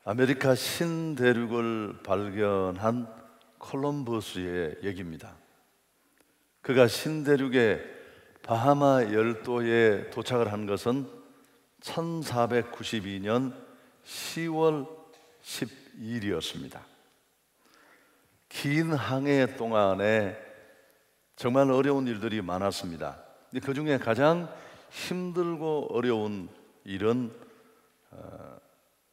아메리카 신대륙을 발견한 콜럼버스의 얘기입니다. 그가 신대륙의 바하마 열도에 도착을 한 것은 1492년 10월 12일이었습니다. 긴 항해 동안에 정말 어려운 일들이 많았습니다. 그 중에 가장 힘들고 어려운 일은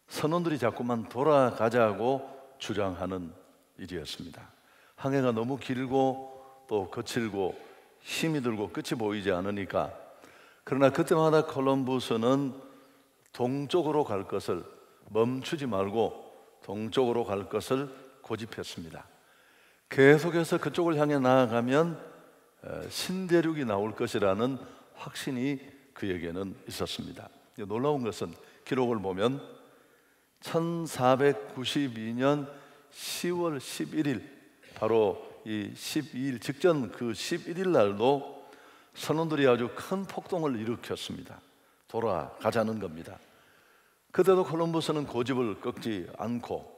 선원들이 자꾸만 돌아가자고 주장하는 일이었습니다. 항해가 너무 길고 또 거칠고 힘이 들고 끝이 보이지 않으니까, 그러나 그때마다 콜럼버스는 동쪽으로 갈 것을, 멈추지 말고 동쪽으로 갈 것을 고집했습니다. 계속해서 그쪽을 향해 나아가면 신대륙이 나올 것이라는 확신이 그에게는 있었습니다. 놀라운 것은 기록을 보면 1492년 10월 11일, 바로 이 12일 직전 그 11일 날도 선원들이 아주 큰 폭동을 일으켰습니다. 돌아가자는 겁니다. 그때도 콜럼버스는 고집을 꺾지 않고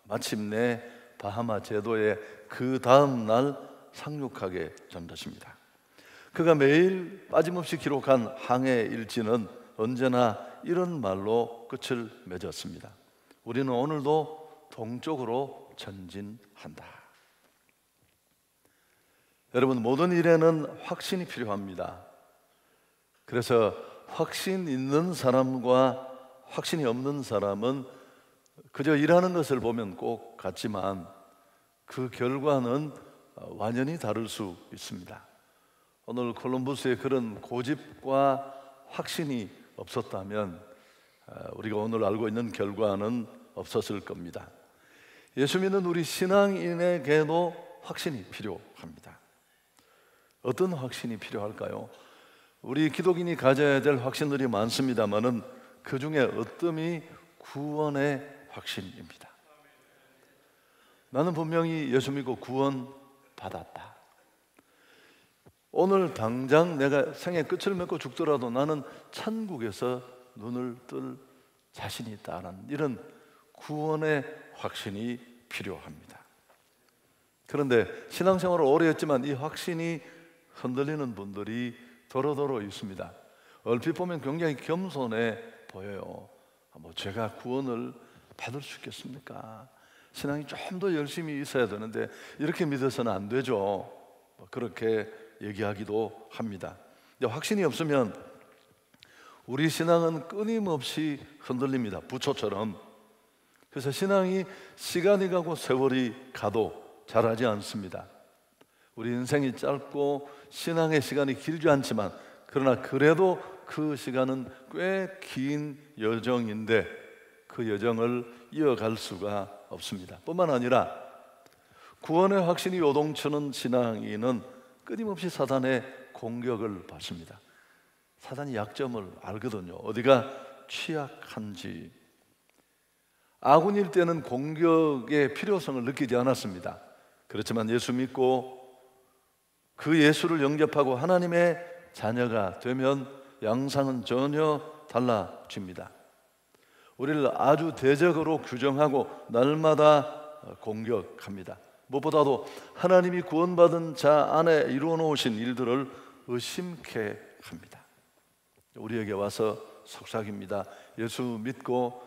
마침내 바하마 제도에 그 다음 날 상륙하게 된 것입니다. 그가 매일 빠짐없이 기록한 항해 일지는 언제나 이런 말로 끝을 맺었습니다. 우리는 오늘도 동쪽으로 전진한다. 여러분, 모든 일에는 확신이 필요합니다. 그래서 확신 있는 사람과 확신이 없는 사람은 그저 일하는 것을 보면 꼭 같지만 그 결과는 완전히 다를 수 있습니다. 오늘 콜럼버스의 그런 고집과 확신이 없었다면 우리가 오늘 알고 있는 결과는 없었을 겁니다. 예수 믿는 우리 신앙인에게도 확신이 필요합니다. 어떤 확신이 필요할까요? 우리 기독인이 가져야 될 확신들이 많습니다만은 그 중에 어뜸이 구원의 확신입니다. 나는 분명히 예수 믿고 구원 받았다. 오늘 당장 내가 생의 끝을 맺고 죽더라도 나는 천국에서 눈을 뜰 자신이 있다는 이런 구원의 확신이 필요합니다. 그런데 신앙생활을 오래 했지만 이 확신이 흔들리는 분들이 도로도로 있습니다. 얼핏 보면 굉장히 겸손해 보여요. 제가 구원을 받을 수 있겠습니까? 신앙이 좀 더 열심히 있어야 되는데 이렇게 믿어서는 안 되죠. 그렇게 얘기하기도 합니다. 확신이 없으면 우리 신앙은 끊임없이 흔들립니다. 부초처럼. 그래서 신앙이 시간이 가고 세월이 가도 자라지 않습니다. 우리 인생이 짧고 신앙의 시간이 길지 않지만, 그러나 그래도 그 시간은 꽤 긴 여정인데 그 여정을 이어갈 수가 없습니다. 뿐만 아니라 구원의 확신이 요동치는 신앙인은 끊임없이 사단의 공격을 받습니다. 사단이 약점을 알거든요. 어디가 취약한지. 아군일 때는 공격의 필요성을 느끼지 않았습니다. 그렇지만 예수 믿고 그 예수를 영접하고 하나님의 자녀가 되면 양상은 전혀 달라집니다. 우리를 아주 대적으로 규정하고 날마다 공격합니다. 무엇보다도 하나님이 구원받은 자 안에 이루어 놓으신 일들을 의심케 합니다. 우리에게 와서 속삭입니다. 예수 믿고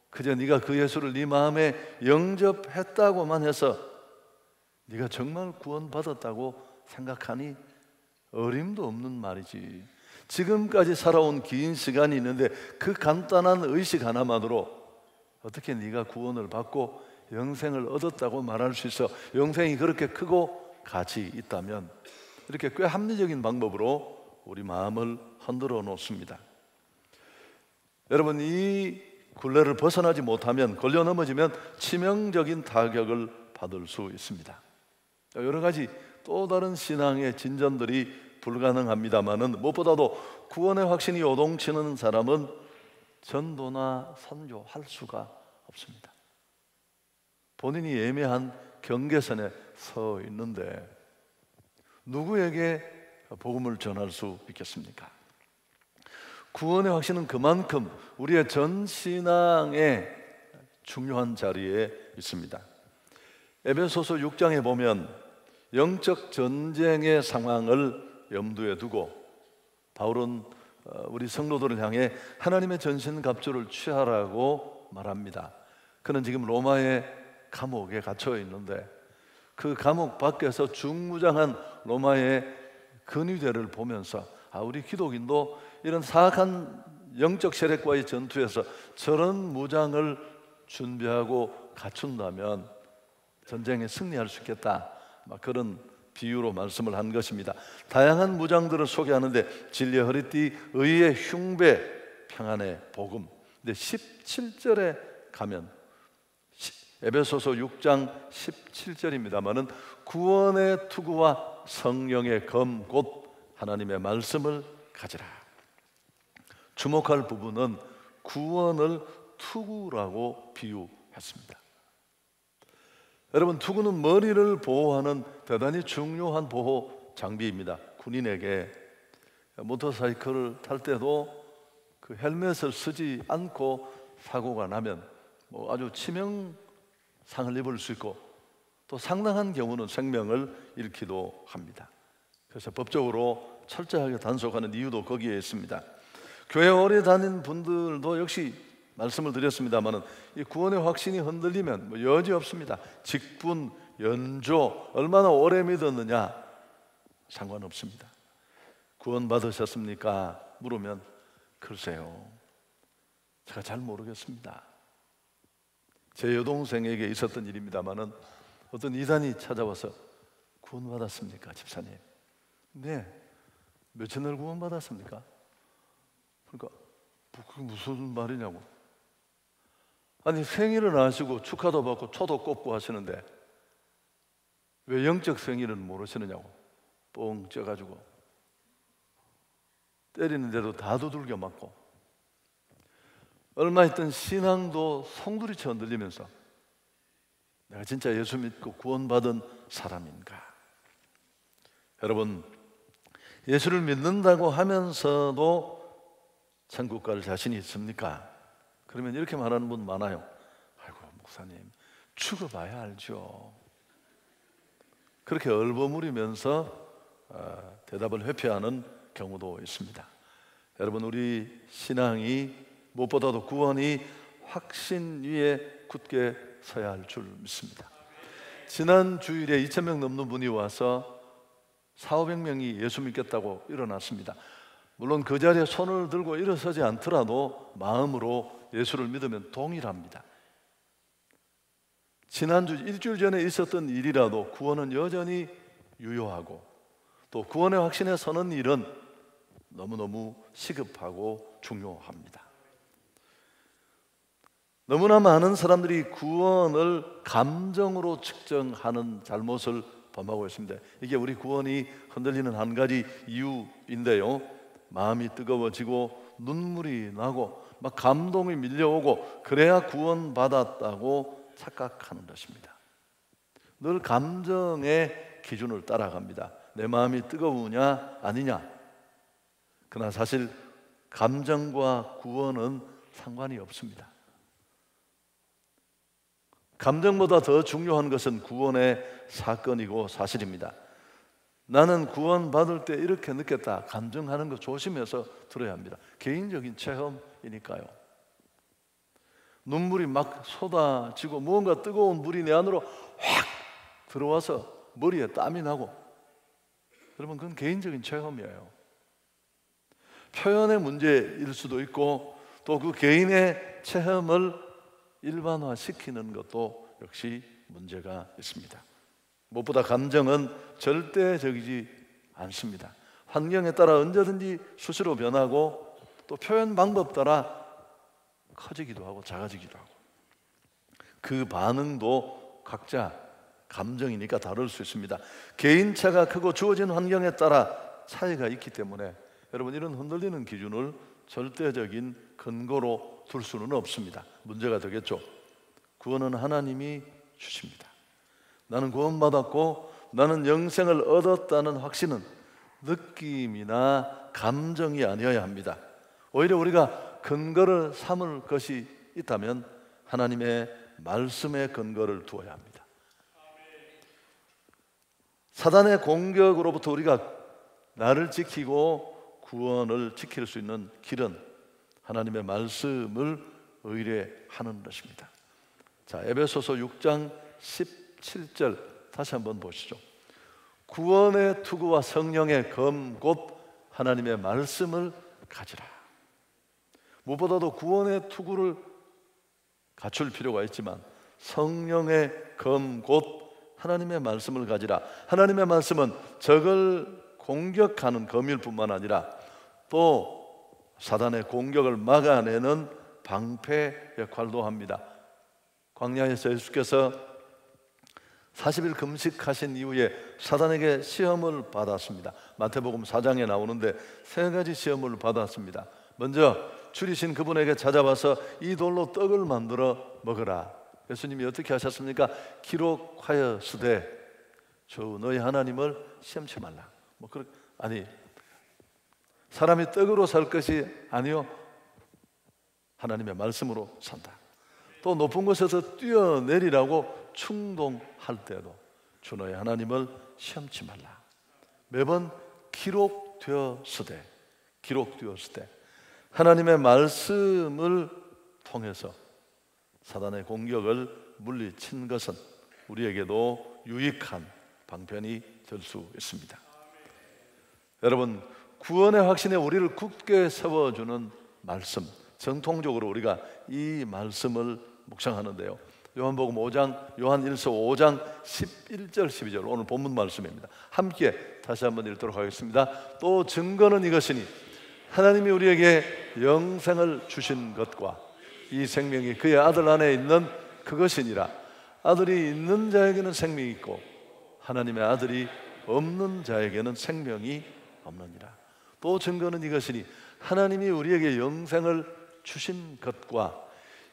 그저 네가 그 예수를 네 마음에 영접했다고만 해서 네가 정말 구원받았다고 생각하니? 어림도 없는 말이지. 지금까지 살아온 긴 시간이 있는데 그 간단한 의식 하나만으로 어떻게 네가 구원을 받고 영생을 얻었다고 말할 수 있어? 영생이 그렇게 크고 가치 있다면. 이렇게 꽤 합리적인 방법으로 우리 마음을 흔들어 놓습니다. 여러분, 이 굴레를 벗어나지 못하면, 걸려 넘어지면 치명적인 타격을 받을 수 있습니다. 여러 가지 또 다른 신앙의 진전들이 불가능합니다만은 무엇보다도 구원의 확신이 요동치는 사람은 전도나 선교할 수가 없습니다. 본인이 애매한 경계선에 서 있는데 누구에게 복음을 전할 수 있겠습니까? 구원의 확신은 그만큼 우리의 전 신앙의 중요한 자리에 있습니다. 에베소서 6장에 보면 영적 전쟁의 상황을 염두에 두고 바울은 우리 성도들을 향해 하나님의 전신갑주를 취하라고 말합니다. 그는 지금 로마의 감옥에 갇혀 있는데 그 감옥 밖에서 중무장한 로마의 근위대를 보면서 우리 기독인도 이런 사악한 영적 세력과의 전투에서 저런 무장을 준비하고 갖춘다면 전쟁에 승리할 수 있겠다, 그런 비유로 말씀을 한 것입니다. 다양한 무장들을 소개하는데 진리의 허리띠, 의의 흉배, 평안의 복음. 근데 17절에 가면 에베소서 6장 17절입니다마는 구원의 투구와 성령의 검 곧 하나님의 말씀을 가지라. 주목할 부분은 구원을 투구라고 비유했습니다. 여러분, 투구는 머리를 보호하는 대단히 중요한 보호 장비입니다. 군인에게 모터사이클을 탈 때도 그 헬멧을 쓰지 않고 사고가 나면 아주 치명상을 입을 수 있고 또 상당한 경우는 생명을 잃기도 합니다. 그래서 법적으로 철저하게 단속하는 이유도 거기에 있습니다. 교회 오래 다닌 분들도 역시 말씀을 드렸습니다마는 이 구원의 확신이 흔들리면 여지 없습니다. 직분, 연조, 얼마나 오래 믿었느냐 상관없습니다. 구원 받으셨습니까? 물으면 글쎄요, 제가 잘 모르겠습니다. 제 여동생에게 있었던 일입니다마는 어떤 이단이 찾아와서 구원 받았습니까, 집사님? 네. 며칠 날 구원 받았습니까? 그러니까 그게 무슨 말이냐고. 아니, 생일은 아시고 축하도 받고 초도 꼽고 하시는데 왜 영적 생일은 모르시느냐고. 뻥 쪄가지고 때리는데도 다 두들겨 맞고 얼마 있던 신앙도 송두리째 흔들리면서 내가 진짜 예수 믿고 구원받은 사람인가? 여러분, 예수를 믿는다고 하면서도 천국 갈 자신이 있습니까? 그러면 이렇게 말하는 분 많아요. 아이고, 목사님, 죽어봐야 알죠. 그렇게 얼버무리면서 대답을 회피하는 경우도 있습니다. 여러분, 우리 신앙이 무엇보다도 구원이 확신 위에 굳게 서야 할 줄 믿습니다. 지난 주일에 2,000명 넘는 분이 와서 400~500명이 예수 믿겠다고 일어났습니다. 물론 그 자리에 손을 들고 일어서지 않더라도 마음으로 예수를 믿으면 동일합니다. 지난주 일주일 전에 있었던 일이라도 구원은 여전히 유효하고 또 구원의 확신에 서는 일은 너무너무 시급하고 중요합니다. 너무나 많은 사람들이 구원을 감정으로 측정하는 잘못을 범하고 있습니다. 이게 우리 구원이 흔들리는 한 가지 이유인데요, 마음이 뜨거워지고 눈물이 나고 막 감동이 밀려오고 그래야 구원받았다고 착각하는 것입니다. 늘 감정의 기준을 따라갑니다. 내 마음이 뜨거우냐 아니냐. 그러나 사실 감정과 구원은 상관이 없습니다. 감정보다 더 중요한 것은 구원의 사건이고 사실입니다. 나는 구원받을 때 이렇게 느꼈다, 감정하는 거 조심해서 들어야 합니다. 개인적인 체험이니까요. 눈물이 막 쏟아지고 무언가 뜨거운 물이 내 안으로 확 들어와서 머리에 땀이 나고, 여러분, 그건 개인적인 체험이에요. 표현의 문제일 수도 있고 또 그 개인의 체험을 일반화시키는 것도 역시 문제가 있습니다. 무엇보다 감정은 절대적이지 않습니다. 환경에 따라 언제든지 수시로 변하고 또 표현 방법 따라 커지기도 하고 작아지기도 하고 그 반응도 각자 감정이니까 다를 수 있습니다. 개인차가 크고 주어진 환경에 따라 차이가 있기 때문에 여러분, 이런 흔들리는 기준을 절대적인 근거로 둘 수는 없습니다. 문제가 되겠죠. 구원은 하나님이 주십니다. 나는 구원받았고 나는 영생을 얻었다는 확신은 느낌이나 감정이 아니어야 합니다. 오히려 우리가 근거를 삼을 것이 있다면 하나님의 말씀에 근거를 두어야 합니다. 사단의 공격으로부터 우리가 나를 지키고 구원을 지킬 수 있는 길은 하나님의 말씀을 의뢰하는 것입니다. 자, 에베소서 6장 17절 다시 한번 보시죠. 구원의 투구와 성령의 검 곧 하나님의 말씀을 가지라. 무엇보다도 구원의 투구를 갖출 필요가 있지만 성령의 검 곧 하나님의 말씀을 가지라. 하나님의 말씀은 적을 공격하는 검일 뿐만 아니라 또 사단의 공격을 막아내는 방패 역할도 합니다. 광야에서 예수께서 40일 금식하신 이후에 사단에게 시험을 받았습니다. 마태복음 4장에 나오는데 세 가지 시험을 받았습니다. 먼저 줄이신 그분에게 찾아와서 이 돌로 떡을 만들어 먹으라. 예수님이 어떻게 하셨습니까? 기록하였으되 주 너희 하나님을 시험치 말라. 아니, 사람이 떡으로 살 것이 아니요 하나님의 말씀으로 산다. 또 높은 곳에서 뛰어내리라고 충동할 때도 주 너희 하나님을 시험치 말라. 매번 기록되었으되 하나님의 말씀을 통해서 사단의 공격을 물리친 것은 우리에게도 유익한 방편이 될 수 있습니다. 여러분, 구원의 확신에 우리를 굳게 세워주는 말씀, 정통적으로 우리가 이 말씀을 묵상하는데요, 요한복음 5장, 요한 1서 5장 11절 12절 오늘 본문 말씀입니다. 함께 다시 한번 읽도록 하겠습니다. 또 증거는 이것이니 하나님이 우리에게 영생을 주신 것과 이 생명이 그의 아들 안에 있는 그것이니라. 아들이 있는 자에게는 생명이 있고 하나님의 아들이 없는 자에게는 생명이 없느니라. 또 증거는 이것이니 하나님이 우리에게 영생을 주신 것과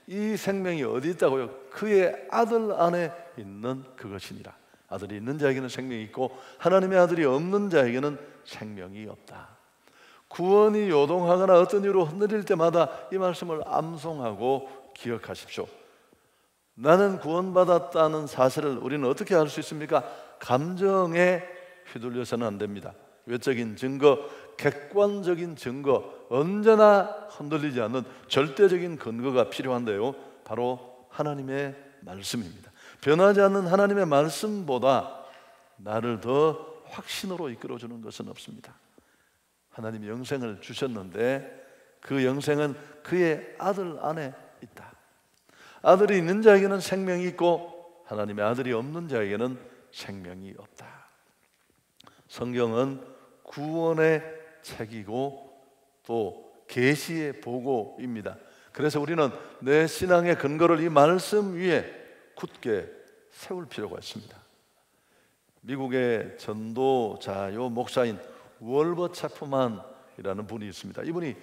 이 생명이 어디 있다고요? 그의 아들 안에 있는 그것이니라. 아들이 있는 자에게는 생명이 있고 하나님의 아들이 없는 자에게는 생명이 없다. 구원이 요동하거나 어떤 이유로 흔들릴 때마다 이 말씀을 암송하고 기억하십시오. 나는 구원받았다는 사실을 우리는 어떻게 알 수 있습니까? 감정에 휘둘려서는 안 됩니다. 외적인 증거, 객관적인 증거, 언제나 흔들리지 않는 절대적인 근거가 필요한데요, 바로 하나님의 말씀입니다. 변하지 않는 하나님의 말씀보다 나를 더 확신으로 이끌어주는 것은 없습니다. 하나님이 영생을 주셨는데 그 영생은 그의 아들 안에 있다. 아들이 있는 자에게는 생명이 있고 하나님의 아들이 없는 자에게는 생명이 없다. 성경은 구원의 책이고 또 계시의 보고입니다. 그래서 우리는 내 신앙의 근거를 이 말씀 위에 굳게 세울 필요가 있습니다. 미국의 전도자요 목사인 월버 체프만이라는 분이 있습니다. 이분이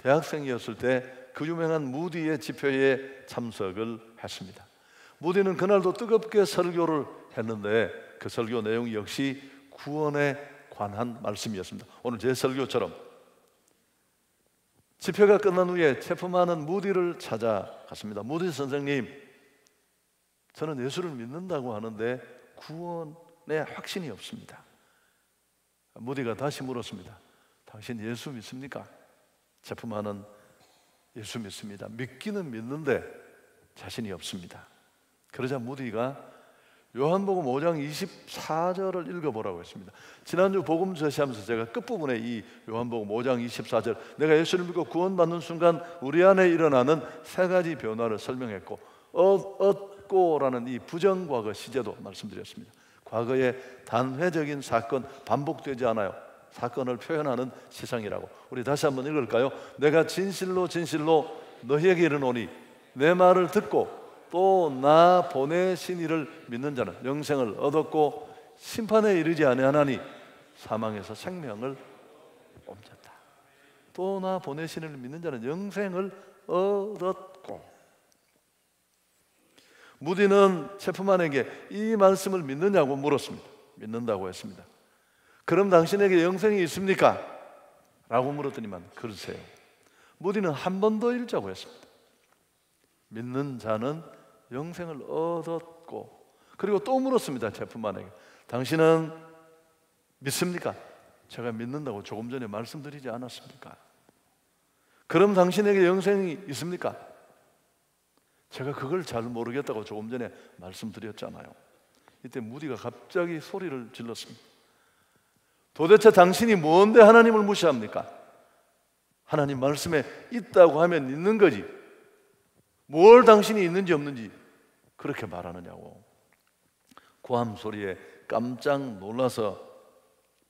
대학생이었을 때 그 유명한 무디의 집회에 참석을 했습니다. 무디는 그날도 뜨겁게 설교를 했는데 그 설교 내용이 역시 구원에 관한 말씀이었습니다. 오늘 제 설교처럼 집회가 끝난 후에 체프만은 무디를 찾아갔습니다. 무디 선생님, 저는 예수를 믿는다고 하는데 구원에 확신이 없습니다. 무디가 다시 물었습니다. 당신 예수 믿습니까? 체프만은 예수 믿습니다. 믿기는 믿는데 자신이 없습니다. 그러자 무디가 요한복음 5장 24절을 읽어보라고 했습니다. 지난주 복음 제시하면서 제가 끝부분에 이 요한복음 5장 24절, 내가 예수를 믿고 구원받는 순간 우리 안에 일어나는 세 가지 변화를 설명했고, 얻고라는 이 부정과거 시제도 말씀드렸습니다. 과거의 단회적인 사건, 반복되지 않아요. 사건을 표현하는 시상이라고. 우리 다시 한번 읽을까요? 내가 진실로 진실로 너희에게 이르노니 내 말을 듣고 또 나 보내신 이를 믿는 자는 영생을 얻었고 심판에 이르지 아니하나니 사망에서 생명을 옮겼다. 또 나 보내신 이를 믿는 자는 영생을 얻었고. 무디는 체프만에게 이 말씀을 믿느냐고 물었습니다. 믿는다고 했습니다. 그럼 당신에게 영생이 있습니까? 라고 물었더니만 글쎄요. 무디는 한 번 더 읽자고 했습니다. 믿는 자는 영생을 얻었고. 그리고 또 물었습니다. 체프만에게 당신은 믿습니까? 제가 믿는다고 조금 전에 말씀드리지 않았습니까? 그럼 당신에게 영생이 있습니까? 제가 그걸 잘 모르겠다고 조금 전에 말씀드렸잖아요. 이때 무디가 갑자기 소리를 질렀습니다. 도대체 당신이 뭔데 하나님을 무시합니까? 하나님 말씀에 있다고 하면 있는 거지, 뭘 당신이 있는지 없는지 그렇게 말하느냐고. 고함 소리에 깜짝 놀라서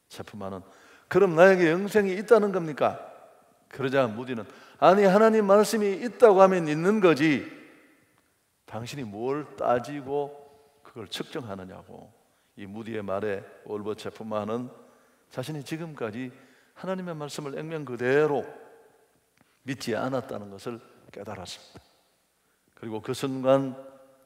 체프만은 그럼 나에게 영생이 있다는 겁니까? 그러자 무디는 아니, 하나님 말씀이 있다고 하면 있는 거지, 당신이 뭘 따지고 그걸 측정하느냐고. 이 무디의 말에 올버 체프만은 자신이 지금까지 하나님의 말씀을 액면 그대로 믿지 않았다는 것을 깨달았습니다. 그리고 그 순간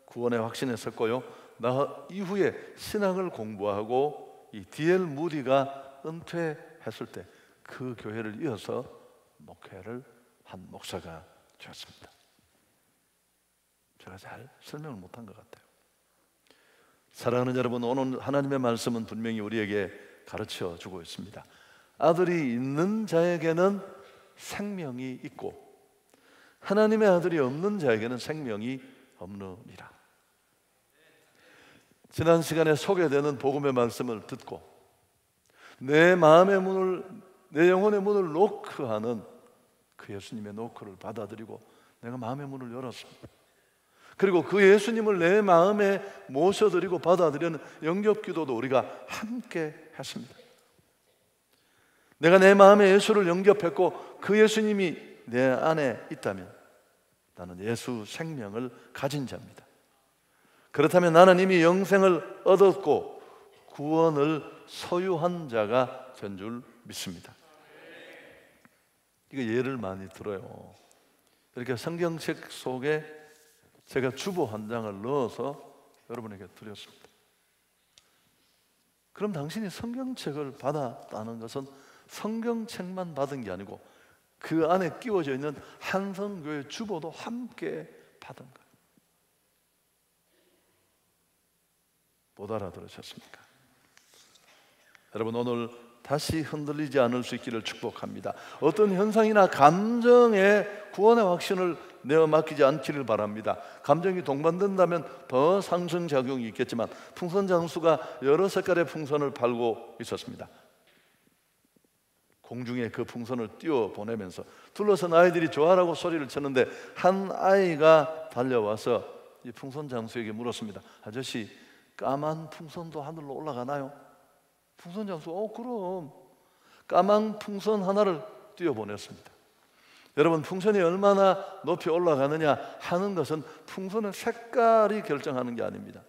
구원의 확신에 섰고요, 나 이후에 신학을 공부하고 이 D.L. 무디가 은퇴했을 때 그 교회를 이어서 목회를 한 목사가 되었습니다. 제가 잘 설명을 못한 것 같아요. 사랑하는 여러분, 오늘 하나님의 말씀은 분명히 우리에게 가르쳐 주고 있습니다. 아들이 있는 자에게는 생명이 있고 하나님의 아들이 없는 자에게는 생명이 없느니라. 지난 시간에 소개되는 복음의 말씀을 듣고 내 마음의 문을, 내 영혼의 문을 노크하는 그 예수님의 노크를 받아들이고 내가 마음의 문을 열었습니다. 그리고 그 예수님을 내 마음에 모셔드리고 받아들이는 영접기도도 우리가 함께 했습니다. 내가 내 마음에 예수를 영접했고 그 예수님이 내 안에 있다면 나는 예수 생명을 가진 자입니다. 그렇다면 나는 이미 영생을 얻었고 구원을 소유한 자가 된 줄 믿습니다. 이거 예를 많이 들어요. 이렇게 성경책 속에 제가 주보 한 장을 넣어서 여러분에게 드렸습니다. 그럼 당신이 성경책을 받았다는 것은 성경책만 받은 게 아니고 그 안에 끼워져 있는 한성교회 주보도 함께 받은 거예요. 못 알아들으셨습니까? 여러분, 오늘 다시 흔들리지 않을 수 있기를 축복합니다. 어떤 현상이나 감정에 구원의 확신을 내어 맡기지 않기를 바랍니다. 감정이 동반된다면 더 상승작용이 있겠지만 풍선 장수가 여러 색깔의 풍선을 팔고 있었습니다. 공중에 그 풍선을 띄워 보내면서 둘러선 아이들이 좋아라고 소리를 쳤는데 한 아이가 달려와서 이 풍선 장수에게 물었습니다. 아저씨, 까만 풍선도 하늘로 올라가나요? 풍선 장수가 그럼 까만 풍선 하나를 띄워 보냈습니다. 여러분, 풍선이 얼마나 높이 올라가느냐 하는 것은 풍선의 색깔이 결정하는 게 아닙니다.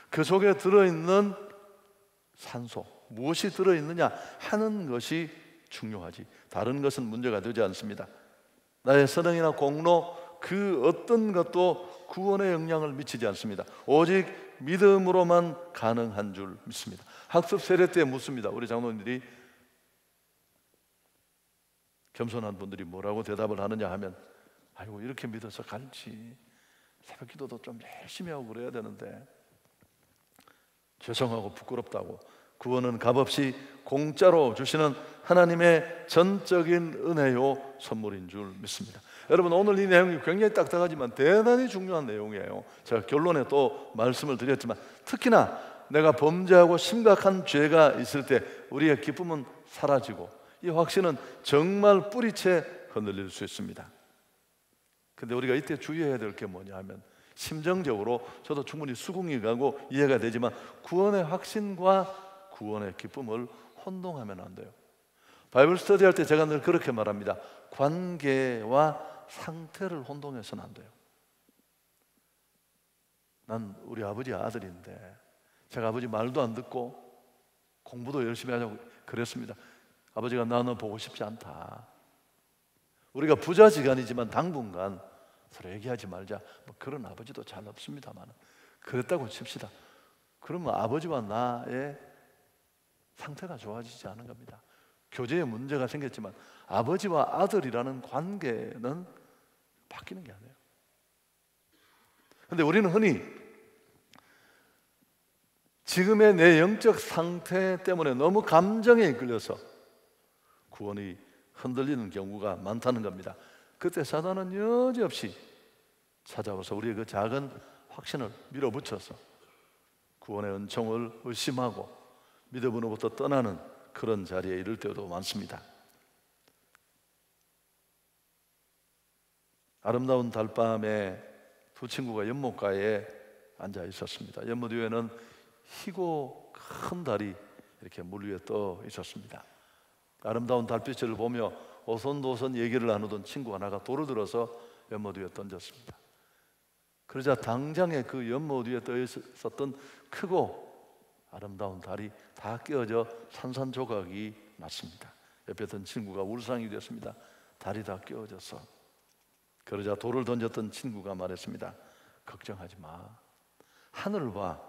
그 속에 들어있는 산소, 무엇이 들어있느냐 하는 것이 중요하지, 다른 것은 문제가 되지 않습니다. 나의 선행이나 공로 그 어떤 것도 구원의 영향을 미치지 않습니다. 오직 믿음으로만 가능한 줄 믿습니다. 학습 세례 때 묻습니다. 우리 장로님들이, 겸손한 분들이 뭐라고 대답을 하느냐 하면 아이고, 이렇게 믿어서 갈지 새벽 기도도 좀 열심히 하고 그래야 되는데 죄송하고 부끄럽다고 구원은 값없이 공짜로 주시는 하나님의 전적인 은혜요 선물인 줄 믿습니다. 여러분, 오늘 이 내용이 굉장히 딱딱하지만 대단히 중요한 내용이에요. 제가 결론에 또 말씀을 드렸지만 특히나 내가 범죄하고 심각한 죄가 있을 때 우리의 기쁨은 사라지고 이 확신은 정말 뿌리채 흔들릴 수 있습니다. 근데 우리가 이때 주의해야 될 게 뭐냐 하면, 심정적으로 저도 충분히 수긍이 가고 이해가 되지만 구원의 확신과 구원의 기쁨을 혼동하면 안 돼요. 바이블 스터디 할 때 제가 늘 그렇게 말합니다. 관계와 상태를 혼동해서는 안 돼요. 난 우리 아버지 아들인데 제가 아버지 말도 안 듣고 공부도 열심히 하자고 그랬습니다. 아버지가 나 너 보고 싶지 않다. 우리가 부자지간이지만 당분간 서로 얘기하지 말자, 뭐 그런 아버지도 잘 없습니다만, 그랬다고 칩시다. 그러면 아버지와 나의 상태가 좋아지지 않은 겁니다. 교제에 문제가 생겼지만 아버지와 아들이라는 관계는 바뀌는 게 아니에요. 그런데 우리는 흔히 지금의 내 영적 상태 때문에 너무 감정에 이끌려서 구원이 흔들리는 경우가 많다는 겁니다. 그때 사단은 여지없이 찾아와서 우리의 그 작은 확신을 밀어붙여서 구원의 은총을 의심하고 믿음으로부터 떠나는 그런 자리에 이를 때도 많습니다. 아름다운 달밤에 두 친구가 연못가에 앉아 있었습니다. 연못 위에는 희고 큰 달이 이렇게 물 위에 떠 있었습니다. 아름다운 달빛을 보며 오손도손 얘기를 나누던 친구 하나가 돌을 들어서 연못 위에 던졌습니다. 그러자 당장에 그 연못 위에 떠 있었던 크고 아름다운 달이 다 깨어져 산산조각이 났습니다. 옆에 있던 친구가 울상이 되었습니다. 달이 다 깨어져서. 그러자 돌을 던졌던 친구가 말했습니다. 걱정하지 마. 하늘을 봐.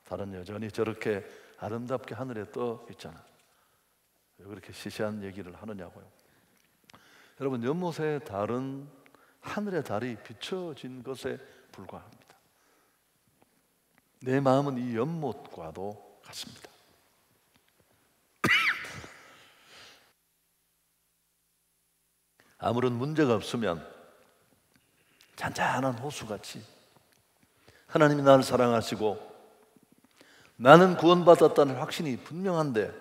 달은 여전히 저렇게 아름답게 하늘에 떠 있잖아. 왜 그렇게 시시한 얘기를 하느냐고요. 여러분, 연못의 달은 하늘의 달이 비춰진 것에 불과합니다. 내 마음은 이 연못과도 같습니다. 아무런 문제가 없으면 잔잔한 호수같이 하나님이 나를 사랑하시고 나는 구원받았다는 확신이 분명한데,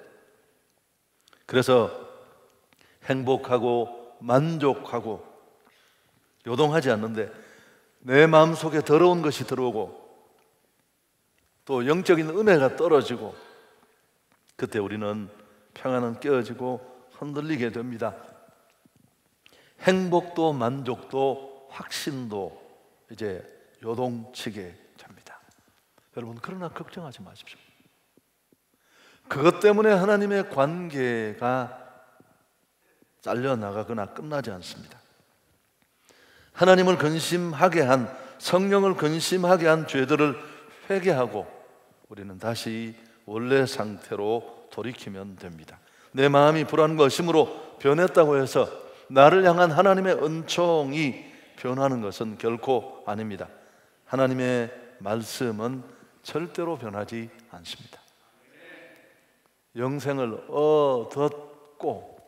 그래서 행복하고 만족하고 요동하지 않는데 내 마음속에 더러운 것이 들어오고 또 영적인 은혜가 떨어지고, 그때 우리는 평안은 깨어지고 흔들리게 됩니다. 행복도 만족도 확신도 이제 요동치게 됩니다. 여러분, 그러나 걱정하지 마십시오. 그것 때문에 하나님의 관계가 잘려나가거나 끝나지 않습니다. 하나님을 근심하게 한, 성령을 근심하게 한 죄들을 회개하고 우리는 다시 원래 상태로 돌이키면 됩니다. 내 마음이 불안과 의심으로 변했다고 해서 나를 향한 하나님의 은총이 변하는 것은 결코 아닙니다. 하나님의 말씀은 절대로 변하지 않습니다. 영생을 얻었고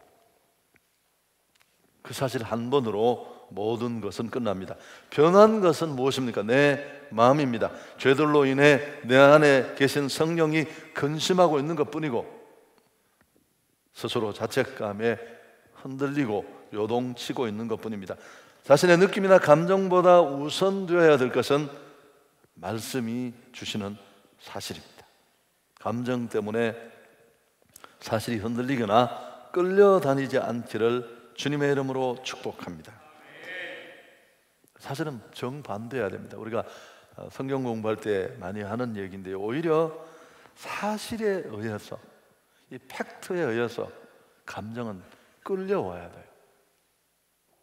그 사실 한 번으로 모든 것은 끝납니다. 변한 것은 무엇입니까? 내 마음입니다. 죄들로 인해 내 안에 계신 성령이 근심하고 있는 것뿐이고 스스로 자책감에 흔들리고 요동치고 있는 것뿐입니다. 자신의 느낌이나 감정보다 우선되어야 될 것은 말씀이 주시는 사실입니다. 감정 때문에 사실이 흔들리거나 끌려다니지 않기를 주님의 이름으로 축복합니다. 사실은 정반대해야 됩니다. 우리가 성경 공부할 때 많이 하는 얘기인데요, 오히려 사실에 의해서, 이 팩트에 의해서 감정은 끌려와야 돼요.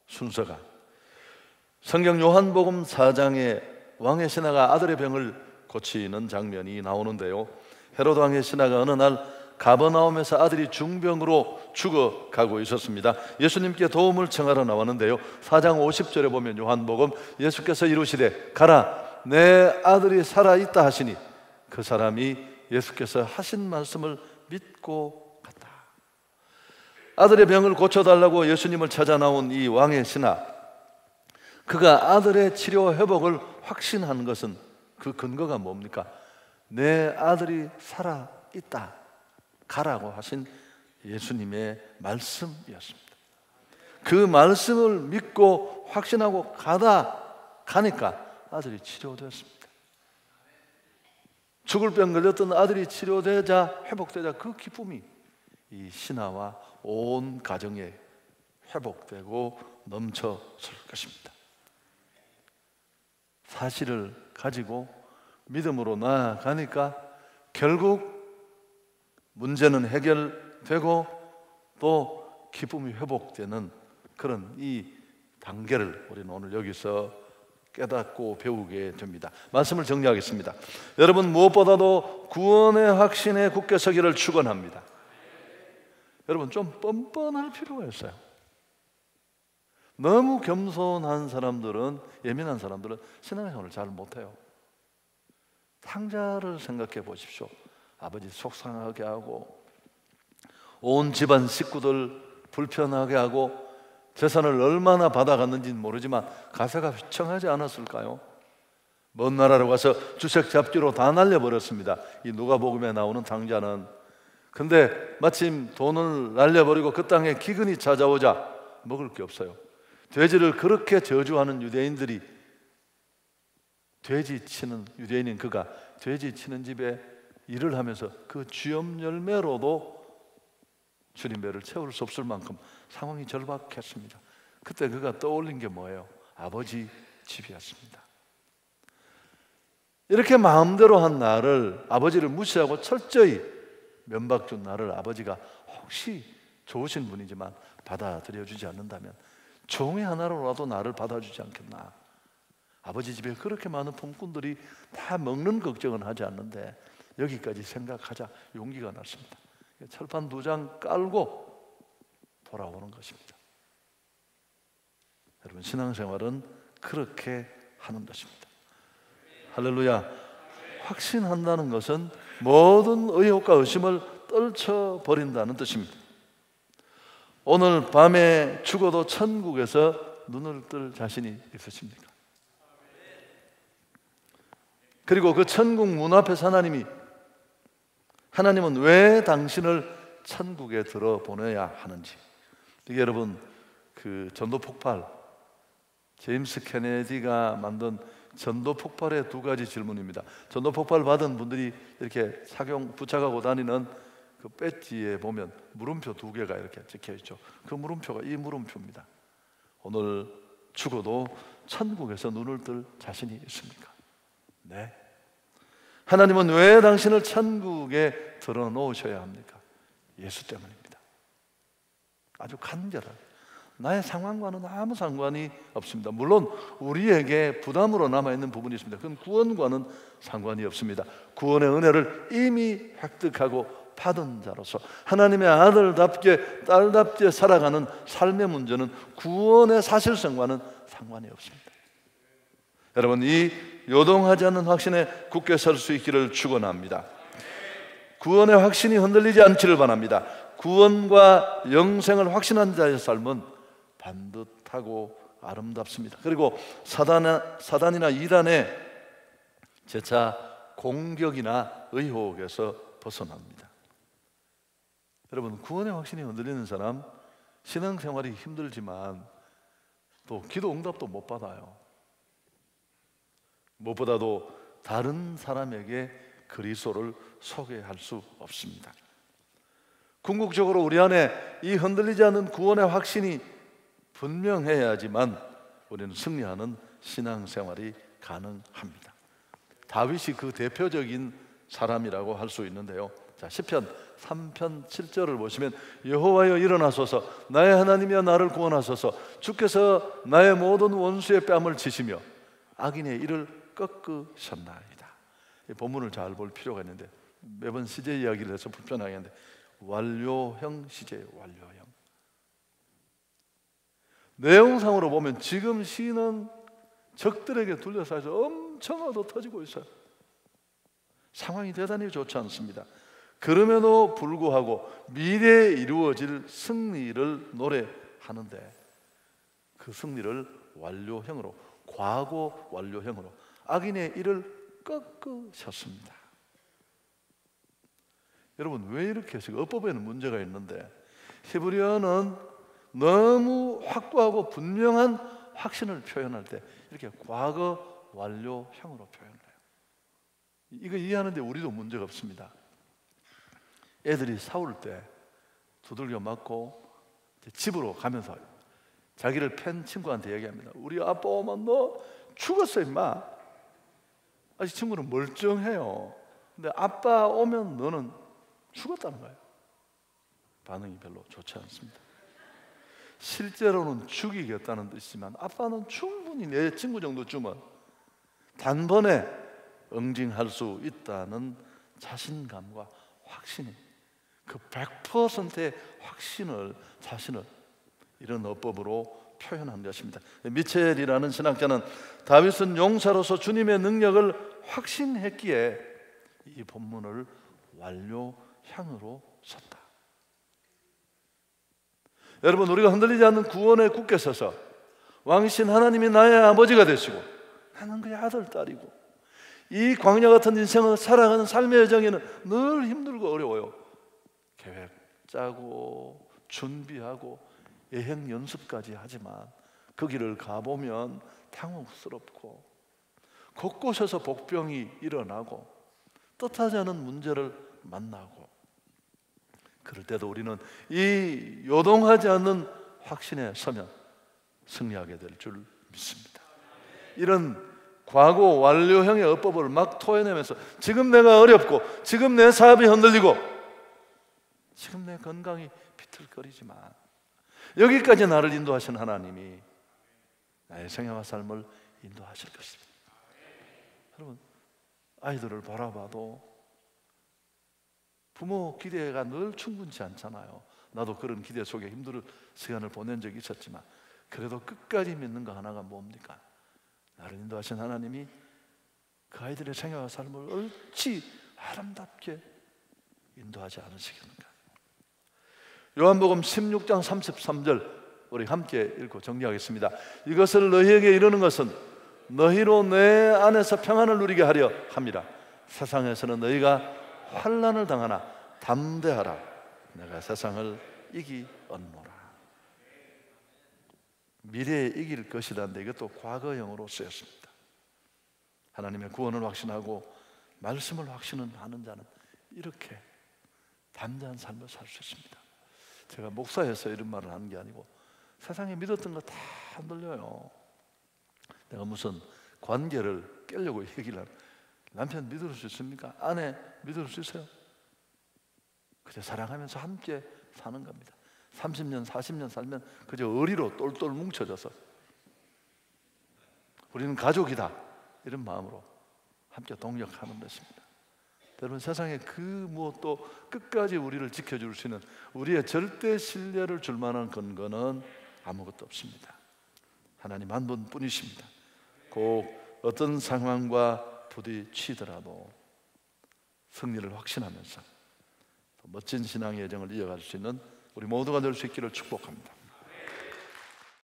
순서가. 성경 요한복음 4장에 왕의 신하가 아들의 병을 고치는 장면이 나오는데요, 헤로드 왕의 신하가 어느 날 가버나움에서 아들이 중병으로 죽어가고 있었습니다. 예수님께 도움을 청하러 나왔는데요, 4장 50절에 보면 요한복음, 예수께서 이르시되 가라, 내 아들이 살아있다 하시니 그 사람이 예수께서 하신 말씀을 믿고 갔다. 아들의 병을 고쳐달라고 예수님을 찾아 나온 이 왕의 신하, 그가 아들의 치료 회복을 확신한 것은 그 근거가 뭡니까? 내 아들이 살아있다 가라고 하신 예수님의 말씀이었습니다. 그 말씀을 믿고 확신하고 가니까 아들이 치료되었습니다. 죽을 병 걸렸던 아들이 치료되자, 회복되자 그 기쁨이 이 신하와 온 가정에 회복되고 넘쳐설 것입니다. 사실을 가지고 믿음으로 나아가니까 결국 문제는 해결되고 또 기쁨이 회복되는 그런 이 단계를 우리는 오늘 여기서 깨닫고 배우게 됩니다. 말씀을 정리하겠습니다. 여러분, 무엇보다도 구원의 확신에 굳게 서기를 축원합니다. 여러분, 좀 뻔뻔할 필요가 있어요. 너무 겸손한 사람들은, 예민한 사람들은 신앙생활을 잘 못해요. 탕자를 생각해 보십시오. 아버지 속상하게 하고 온 집안 식구들 불편하게 하고 재산을 얼마나 받아갔는지는 모르지만 가세가 휘청하지 않았을까요? 먼 나라로 가서 주색 잡기로 다 날려버렸습니다. 이 누가복음에 나오는 탕자는. 근데 마침 돈을 날려버리고 그 땅에 기근이 찾아오자 먹을 게 없어요. 돼지를 그렇게 저주하는 유대인들이, 돼지 치는 유대인인 그가 돼지 치는 집에 일을 하면서 그 쥐염 열매로도 주님 배를 채울 수 없을 만큼 상황이 절박했습니다. 그때 그가 떠올린 게 뭐예요? 아버지 집이었습니다. 이렇게 마음대로 한 나를, 아버지를 무시하고 철저히 면박 준 나를 아버지가 혹시 좋으신 분이지만 받아들여 주지 않는다면 종의 하나로라도 나를 받아주지 않겠나. 아버지 집에 그렇게 많은 품꾼들이 다 먹는 걱정은 하지 않는데 여기까지 생각하자 용기가 났습니다. 철판 2장 깔고 돌아오는 것입니다. 여러분, 신앙생활은 그렇게 하는 것입니다. 할렐루야. 확신한다는 것은 모든 의혹과 의심을 떨쳐버린다는 뜻입니다. 오늘 밤에 죽어도 천국에서 눈을 뜰 자신이 있으십니까? 그리고 그 천국 문 앞에서 하나님은 왜 당신을 천국에 들어보내야 하는지. 이게 여러분, 그 전도 폭발, 제임스 케네디가 만든 전도 폭발의 2가지 질문입니다. 전도 폭발 받은 분들이 이렇게 부착하고 다니는 그 배지에 보면 물음표 2개가 이렇게 찍혀 있죠. 그 물음표가 이 물음표입니다. 오늘 죽어도 천국에서 눈을 뜰 자신이 있습니까? 네. 하나님은 왜 당신을 천국에 들어놓으셔야 합니까? 예수 때문입니다. 아주 간절하게. 나의 상황과는 아무 상관이 없습니다. 물론 우리에게 부담으로 남아있는 부분이 있습니다. 그건 구원과는 상관이 없습니다. 구원의 은혜를 이미 획득하고 받은 자로서 하나님의 아들답게 딸답게 살아가는 삶의 문제는 구원의 사실성과는 상관이 없습니다. 여러분, 이 요동하지 않는 확신에 굳게 설 수 있기를 축원합니다. 구원의 확신이 흔들리지 않기를 바랍니다. 구원과 영생을 확신한 자의 삶은 반듯하고 아름답습니다. 그리고 사단이나 이단의 재차 공격이나 의혹에서 벗어납니다. 여러분, 구원의 확신이 흔들리는 사람, 신앙생활이 힘들지만 또 기도 응답도 못 받아요. 무엇보다도 다른 사람에게 그리스도를 소개할 수 없습니다. 궁극적으로 우리 안에 이 흔들리지 않는 구원의 확신이 분명해야지만 우리는 승리하는 신앙생활이 가능합니다. 다윗이 그 대표적인 사람이라고 할 수 있는데요. 자, 시편 3편 7절을 보시면 여호와여 일어나소서, 나의 하나님이여 나를 구원하소서, 주께서 나의 모든 원수의 뺨을 치시며 악인의 이를 꺾으셨나이다. 이 본문을 잘 볼 필요가 있는데 매번 시제 이야기를 해서 불편하게 하는데 완료형 시제예요. 완료형. 내용상으로 보면 지금 시인은 적들에게 둘러싸여서 엄청 얻어 터지고 있어요. 상황이 대단히 좋지 않습니다. 그럼에도 불구하고 미래에 이루어질 승리를 노래하는데 그 승리를 완료형으로, 과거 완료형으로 악인의 일을 꺾으셨습니다. 여러분, 왜 이렇게 해서 어법에는 문제가 있는데 히브리어는 너무 확고하고 분명한 확신을 표현할 때 이렇게 과거 완료형으로 표현해요. 이거 이해하는데 우리도 문제가 없습니다. 애들이 싸울 때 두들겨 맞고 집으로 가면서 자기를 팬 친구한테 얘기합니다. 우리 아빠 오면 너 죽었어 임마. 아직 친구는 멀쩡해요. 근데 아빠 오면 너는 죽었다는 거예요. 반응이 별로 좋지 않습니다. 실제로는 죽이겠다는 뜻이지만 아빠는 충분히 내 친구 정도 주면 단번에 응징할 수 있다는 자신감과 확신이, 그 100%의 확신을, 자신을 이런 어법으로 표현한 것입니다. 미첼이라는 신학자는 다윗은 용사로서 주님의 능력을 확신했기에 이 본문을 완료향으로 썼다. 여러분, 우리가 흔들리지 않는 구원에 굳게 서서 왕이신 하나님이 나의 아버지가 되시고 나는 그의 아들, 딸이고 이 광야 같은 인생을 살아가는 삶의 여정에는 늘 힘들고 어려워요. 계획 짜고 준비하고 여행 연습까지 하지만 그 길을 가보면 당혹스럽고 곳곳에서 복병이 일어나고 뜻하지 않은 문제를 만나고, 그럴 때도 우리는 이 요동하지 않는 확신에 서면 승리하게 될 줄 믿습니다. 이런 과거 완료형의 어법을 막 토해내면서 지금 내가 어렵고 지금 내 사업이 흔들리고 지금 내 건강이 비틀거리지만 여기까지 나를 인도하신 하나님이 나의 생애와 삶을 인도하실 것입니다. 여러분, 아이들을 바라봐도 부모 기대가 늘 충분치 않잖아요. 나도 그런 기대 속에 힘든 시간을 보낸 적이 있었지만 그래도 끝까지 믿는 거 하나가 뭡니까? 나를 인도하신 하나님이 그 아이들의 생애와 삶을 얼치 아름답게 인도하지 않으시겠는가? 요한복음 16장 33절 우리 함께 읽고 정리하겠습니다. 이것을 너희에게 이르는 것은 너희로 내 안에서 평안을 누리게 하려 함이라. 세상에서는 너희가 환난을 당하나 담대하라. 내가 세상을 이기었노라. 미래에 이길 것이라는데 이것도 과거형으로 쓰였습니다. 하나님의 구원을 확신하고 말씀을 확신하는 자는 이렇게 담대한 삶을 살 수 있습니다. 제가 목사여서 이런 말을 하는 게 아니고 세상에 믿었던 거 다 흔들려요. 내가 무슨 관계를 깨려고 얘기를 하는, 남편 믿을 수 있습니까? 아내 믿을 수 있어요? 그저 사랑하면서 함께 사는 겁니다. 30년 40년 살면 그저 의리로 똘똘 뭉쳐져서 우리는 가족이다 이런 마음으로 함께 동력하는 것입니다. 여러분, 세상에 그 무엇도 끝까지 우리를 지켜줄 수 있는, 우리의 절대 신뢰를 줄 만한 근거는 아무것도 없습니다. 하나님 한 분뿐이십니다. 꼭 어떤 상황과 부딪히더라도 승리를 확신하면서 더 멋진 신앙의 여정을 이어갈 수 있는 우리 모두가 될 수 있기를 축복합니다.